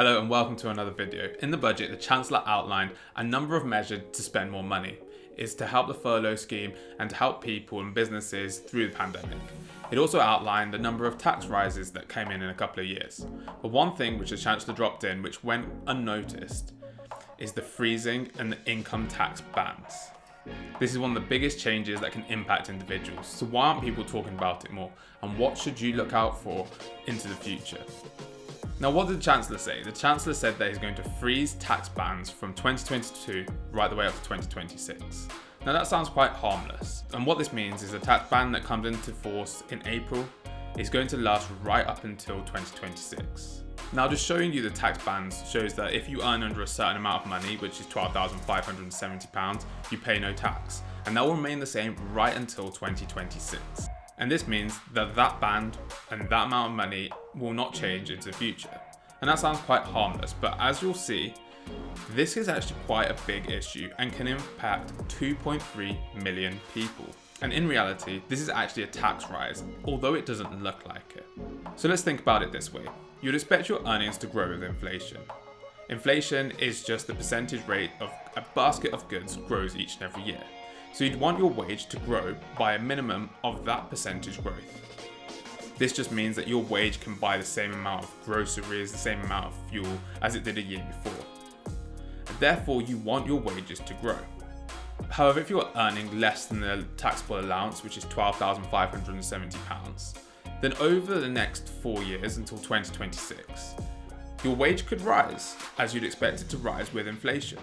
Hello and welcome to another video. In the budget, the Chancellor outlined a number of measures to spend more money. It's to help the furlough scheme and to help people and businesses through the pandemic. It also outlined a number of tax rises that came in a couple of years. But one thing which the Chancellor dropped in, which went unnoticed, is the freezing and the income tax bans. This is one of the biggest changes that can impact individuals. So why aren't people talking about it more? And what should you look out for into the future? Now, what did the Chancellor say? The Chancellor said that he's going to freeze tax bans from 2022 right the way up to 2026. Now that sounds quite harmless. And what this means is a tax ban that comes into force in April is going to last right up until 2026. Now, just showing you the tax bans shows that if you earn under a certain amount of money, which is £12,570, you pay no tax. And that will remain the same right until 2026. And this means that that band and that amount of money will not change into the future. And that sounds quite harmless, but as you'll see, this is actually quite a big issue and can impact 2.3 million people. And in reality, this is actually a tax rise, although it doesn't look like it. So let's think about it this way. You'd expect your earnings to grow with inflation. Inflation is just the percentage rate of a basket of goods grows each and every year. So you'd want your wage to grow by a minimum of that percentage growth. This just means that your wage can buy the same amount of groceries, the same amount of fuel as it did a year before. Therefore, you want your wages to grow. However, if you're earning less than the taxable allowance, which is £12,570, then over the next 4 years until 2026, your wage could rise, as you'd expect it to rise with inflation.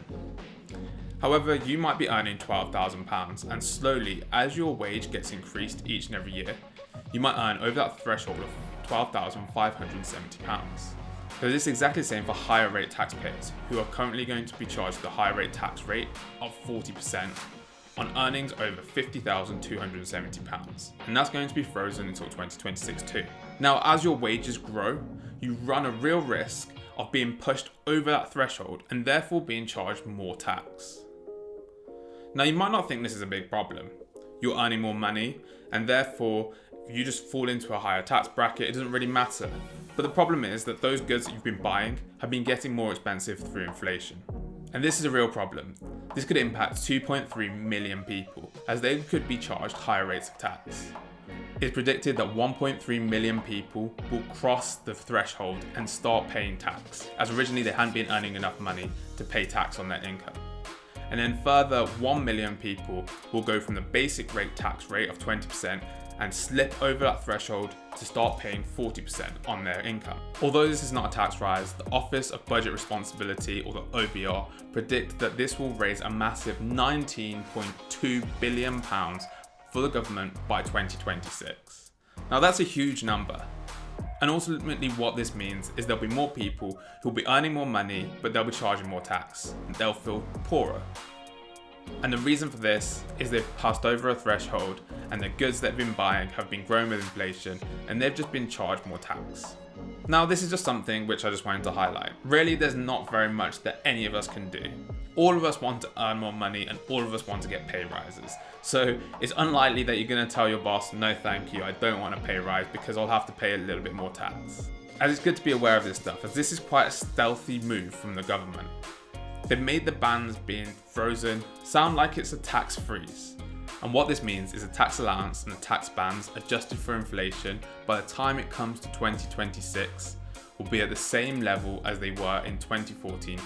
However, you might be earning £12,000, and slowly, as your wage gets increased each and every year, you might earn over that threshold of £12,570. So this is exactly the same for higher rate taxpayers, who are currently going to be charged the higher rate tax rate of 40% on earnings over £50,270, and that's going to be frozen until 2026 too. Now, as your wages grow, you run a real risk of being pushed over that threshold and therefore being charged more tax. Now, you might not think this is a big problem. You're earning more money, and therefore you just fall into a higher tax bracket. It doesn't really matter. But the problem is that those goods that you've been buying have been getting more expensive through inflation. And this is a real problem. This could impact 2.3 million people, as they could be charged higher rates of tax. It's predicted that 1.3 million people will cross the threshold and start paying tax, as originally they hadn't been earning enough money to pay tax on their income. And then further 1 million people will go from the basic rate tax rate of 20% and slip over that threshold to start paying 40% on their income. Although this is not a tax rise, the Office of Budget Responsibility, or the OBR, predict that this will raise a massive £19.2 billion for the government by 2026. Now that's a huge number. And ultimately what this means is there'll be more people who'll be earning more money, but they'll be charging more tax, and they'll feel poorer. And the reason for this is they've passed over a threshold and the goods they've been buying have been growing with inflation and they've just been charged more tax. Now, this is just something which I just wanted to highlight. Really, there's not very much that any of us can do. All of us want to earn more money and all of us want to get pay rises. So it's unlikely that you're going to tell your boss, no thank you, I don't want a pay rise because I'll have to pay a little bit more tax. And it's good to be aware of this stuff, as this is quite a stealthy move from the government. They've made the bans being frozen sound like it's a tax freeze. And what this means is a tax allowance and the tax bans adjusted for inflation by the time it comes to 2026 will be at the same level as they were in 2014-15.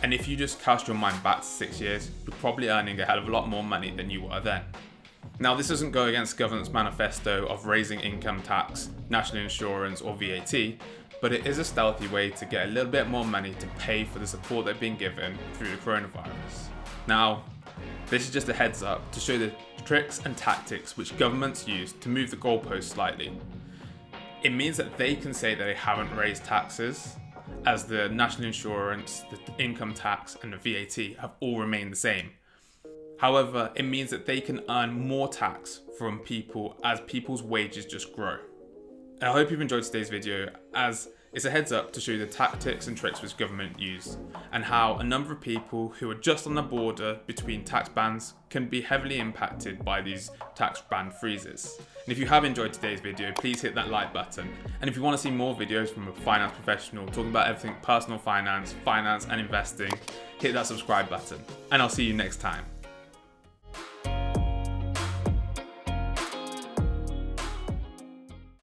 And if you just cast your mind back to 6 years, you're probably earning a hell of a lot more money than you were then. Now, this doesn't go against the government's manifesto of raising income tax, national insurance or VAT, but it is a stealthy way to get a little bit more money to pay for the support they've been given through the coronavirus. Now, this is just a heads up to show the tricks and tactics which governments use to move the goalposts slightly. It means that they can say that they haven't raised taxes, as the national insurance, the income tax and the VAT have all remained the same. However, it means that they can earn more tax from people as people's wages just grow. I hope you've enjoyed today's video, as It's a heads up to show you the tactics and tricks which government use, and how a number of people who are just on the border between tax bans can be heavily impacted by these tax ban freezes. And if you have enjoyed today's video, please hit that like button. And if you want to see more videos from a finance professional talking about everything personal finance, finance and investing, hit that subscribe button. And I'll see you next time.